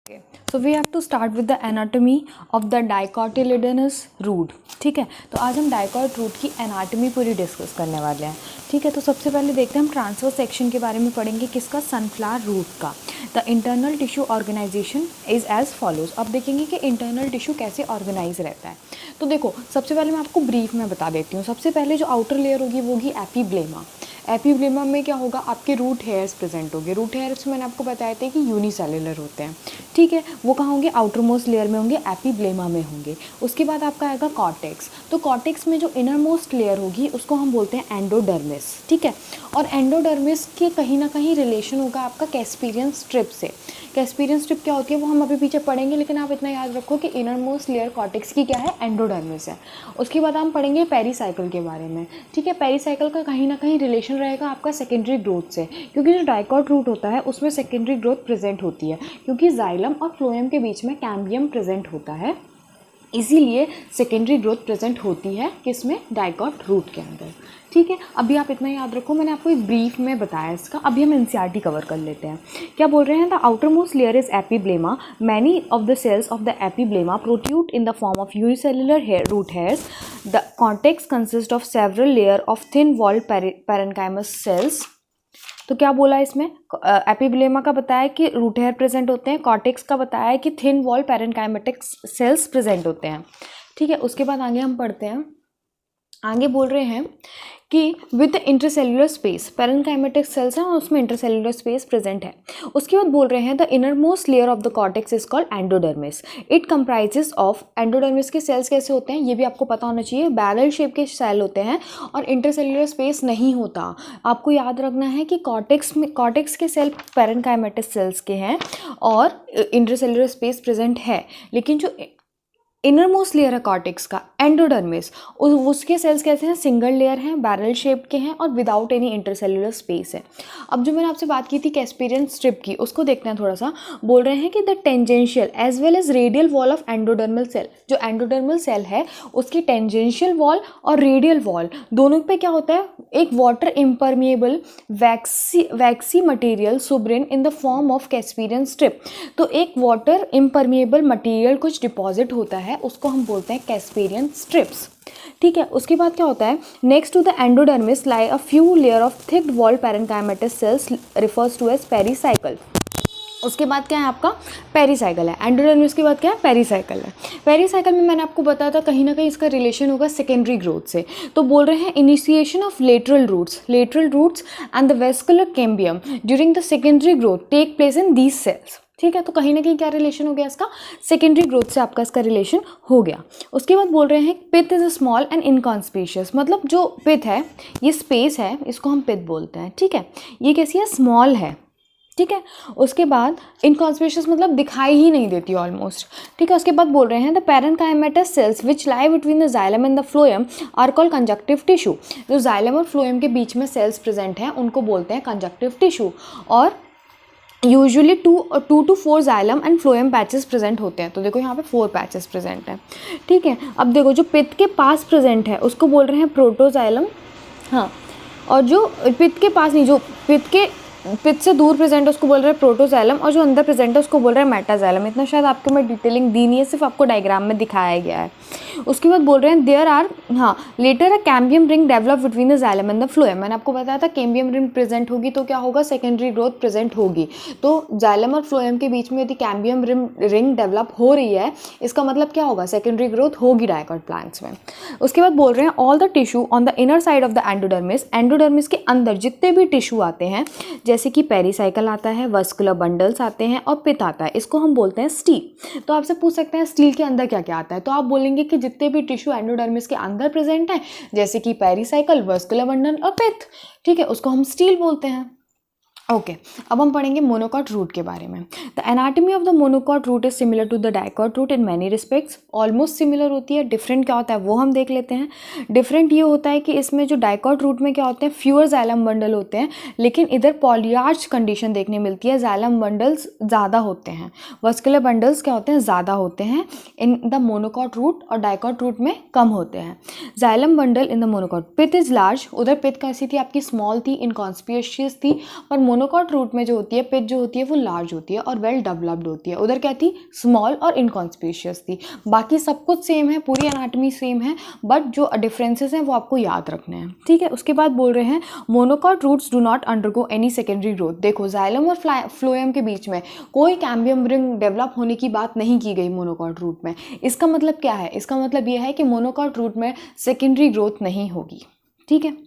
Okay, so we have to start with the anatomy of the dicotyledonous root. ठीक है, तो आज हम डाइकॉट रूट की एनाटमी पूरी डिस्कस करने वाले हैं. ठीक है, तो सबसे पहले देखते हैं हम ट्रांसफर सेक्शन के बारे में पढ़ेंगे. किसका? सनफ्लावर रूट का. The internal tissue organisation is as follows. अब देखेंगे कि इंटरनल टिश्यू कैसे ऑर्गेनाइज रहता है. तो देखो, सबसे पहले मैं आपको ब्रीफ में बता देती हूँ. सबसे पहले जो आउटर लेयर होगी वो होगी एपीब्लेमा. एपीब्लेमा में क्या होगा? आपके रूट हेयर्स प्रेजेंट होंगे. रूट हेयर्स मैंने आपको बताया था कि यूनिसेलुलर होते हैं. ठीक है, वो कहाँ होंगे? आउटर मोस्ट लेयर में होंगे, एपीब्लेमा में होंगे. उसके बाद आपका आएगा कॉर्टेक्स. तो कॉर्टेक्स में जो इनर मोस्ट लेयर होगी उसको हम बोलते हैं एंडोडर्मिस. ठीक है, और एंडोडर्मिस के कहीं ना कहीं रिलेशन होगा आपका कैस्पीरियन स्ट्रिप से. कैस्पीरियन स्ट्रिप क्या होती है वो हम अभी पीछे पढ़ेंगे, लेकिन आप इतना याद रखो कि इनर मोस्ट लेयर कॉर्टेक्स की क्या है? एंडोडर्मिस है. उसके बाद हम पढ़ेंगे पेरीसाइकिल के बारे में. ठीक है, पेरीसाइकिल का कहीं ना कहीं रिलेशन रहेगा आपका सेकेंडरी ग्रोथ से, क्योंकि जो डाइकॉट रूट होता है उसमें सेकेंडरी ग्रोथ प्रेजेंट होती है, क्योंकि जाइलम और फ्लोएम के बीच में कैम्बियम प्रेजेंट होता है, इसीलिए सेकेंडरी ग्रोथ प्रेजेंट होती है किसमें? डाइकॉट रूट के अंदर. ठीक है, अभी आप इतना याद रखो, मैंने आपको एक ब्रीफ में बताया इसका. अभी हम एनसीईआरटी कवर कर लेते हैं. क्या बोल रहे हैं? The outermost layer is epiblema. Many of the cells of the epiblema protrude in the form of unicellular root hairs. The cortex consist of several layer of thin walled parenchymatous cells. तो क्या बोला इसमें? एपीब्लेमा का बताया कि root hair present होते हैं. Cortex का बताया है कि thin wall parenchymatous cells present होते हैं. ठीक है, उसके बाद आगे हम पढ़ते हैं. आगे बोल रहे हैं कि विद इंटरसेल्युलर स्पेस, पैरेन्काइमेटिक सेल्स हैं और उसमें इंटरसेल्युलर स्पेस प्रेजेंट है. उसके बाद बोल रहे हैं the inner most layer of the cortex is called endodermis. It comprises of. Endodermis के सेल्स कैसे होते हैं ये भी आपको पता होना चाहिए. बैरल शेप के सेल होते हैं और इंटरसेल्युलर स्पेस नहीं होता. आपको याद रखना है कि कॉर्टेक्स के सेल पैरेन्काइमेटिक सेल्स के हैं और इंटरसेल्युलर स्पेस प्रेजेंट है, लेकिन जो इनर मोस्ट लेयर है कॉर्टेक्स का, एंडोडर्मिस, उसके सेल्स कैसे हैं? सिंगल लेयर हैं, बैरल शेप के हैं और विदाउट एनी इंटरसेल्युलर स्पेस है. अब जो मैंने आपसे बात की थी कैस्पीरियन स्ट्रिप की, उसको देखते हैं थोड़ा सा. बोल रहे हैं कि the tangential as well as radial wall of endodermal cell. जो एंडोडर्मल सेल है उसकी टेंजेंशियल वॉल और रेडियल वॉल दोनों पे क्या होता है? एक water impermeable waxy material suberin in the form of casparian strip. तो एक वाटर इम्परमिएबल मटेरियल कुछ डिपॉजिट होता है, उसको हम बोलते हैं कैस्पीरियन स्ट्रिप्स. ठीक है, उसके बाद क्या होता है? Next to the endodermis lie a few layer of thick wall parenchymatous cells refers to as pericycle. उसके बाद क्या है आपका? पेरीसाइकल है. एंडोडर्मिस के बाद क्या है? पेरीसाइकल है. पेरीसाइकल में मैंने आपको बताया था कहीं ना कहीं इसका रिलेशन होगा सेकेंडरी ग्रोथ से. तो बोल रहे हैं initiation of lateral roots and the vascular cambium during the secondary growth take place in these cells. ठीक है, तो कहीं ना कहीं क्या रिलेशन हो गया इसका? सेकेंडरी ग्रोथ से आपका इसका रिलेशन हो गया. उसके बाद बोल रहे हैं pith is a small and inconspicuous. मतलब जो पिथ है, ये स्पेस है, इसको हम पिथ बोलते हैं. ठीक है, ये कैसी है? स्मॉल है. ठीक है, उसके बाद इनकॉन्स्पेशियस मतलब दिखाई ही नहीं देती ऑलमोस्ट. ठीक है, उसके बाद बोल रहे हैं the parenchymatous cells which lie between the xylem and the phloem are called conjunctive tissue. जो जाइलम और फ्लोएम के बीच में सेल्स प्रेजेंट हैं उनको बोलते हैं कंजक्टिव टिश्यू. और usually 2 to 4 xylem and phloem patches present होते हैं. तो देखो यहाँ पे 4 पैचेस प्रेजेंट हैं. ठीक है, अब देखो जो पिथ के पास प्रेजेंट है उसको बोल रहे हैं प्रोटोजाइलम. हाँ, और जो पिथ के पास नहीं, जो पिथ से दूर प्रेजेंट है उसको बोल रहे हैं प्रोटोजाइलम, और जो अंदर प्रेजेंट है उसको बोल रहे हैं मेटाजाइलम. इतना शायद आपको मैं डिटेलिंग दी नहीं है, सिर्फ आपको डायग्राम में दिखाया गया है. उसके बाद बोल रहे हैं there are later a cambium ring develop between the xylem and the phloem. मैंने आपको बताया था कैम्बियम रिंग प्रेजेंट होगी तो क्या होगा? सेकेंडरी ग्रोथ प्रेजेंट होगी. तो जाइलम और फ्लोएम के बीच में यदि कैम्बियम रिंग डेवलप हो रही है, इसका मतलब क्या होगा? सेकेंडरी ग्रोथ होगी डाइकॉट प्लांट्स में. उसके बाद बोल रहे हैं all the tissue on the inner side of the endodermis. Endodermis के अंदर जितने भी टिश्यू आते हैं, जैसे कि पेरीसाइकल आता है, वस्कुलर बंडल्स आते हैं और पिथ आता है, इसको हम बोलते हैं स्टील. तो आपसे पूछ सकते हैं स्टील के अंदर क्या क्या आता है, तो आप बोलेंगे कि जितने भी टिश्यू एंडोडर्मिस के अंदर प्रेजेंट है, जैसे कि पेरीसाइकल, वस्कुलर बंडल और पिथ, ठीक है, उसको हम स्टील बोलते हैं. ओके, अब हम पढ़ेंगे मोनोकॉट रूट के बारे में. The anatomy of the monocot root is similar to the dicot root in many respects. Almost similar होती है. डिफरेंट क्या होता है वो हम देख लेते हैं. डिफरेंट ये होता है कि इसमें जो डाइकॉट रूट में क्या होते हैं? फ्यूअर जाइलम बंडल होते हैं, लेकिन इधर पॉलीआर्च कंडीशन देखने मिलती है. जाइलम बंडल्स ज़्यादा होते हैं, वस्कुलर बंडल्स क्या होते हैं? ज़्यादा होते हैं इन द मोनोकॉट रूट, और डाइकॉट रूट में कम होते हैं. Xylem bundle in the monocot. Pith is large. उधर पिथ कैसी थी आपकी? स्मॉल थी, इनकॉन्स्पिशियस थी. पर मोनोकॉट रूट में जो होती है पिच जो होती है वो लार्ज होती है और वेल डेवलप्ड होती है। उधर क्या थी, स्मॉल और इनकॉन्स्पिशियस थी। बाकी सब कुछ सेम है, पूरी एनाटॉमी सेम है, बट जो डिफरेंसेस हैं वो आपको याद रखने हैं, ठीक है। उसके बाद बोल रहे हैं monocot roots do not undergo any secondary growth. देखो जाइलम और फ्लोएम के बीच में कोई कैम्बियम रिंग डेवलप होने की बात नहीं की गई मोनोकॉट रूट में। इसका मतलब क्या है, इसका मतलब यह है कि मोनोकॉट रूट में सेकेंडरी ग्रोथ नहीं होगी, ठीक है।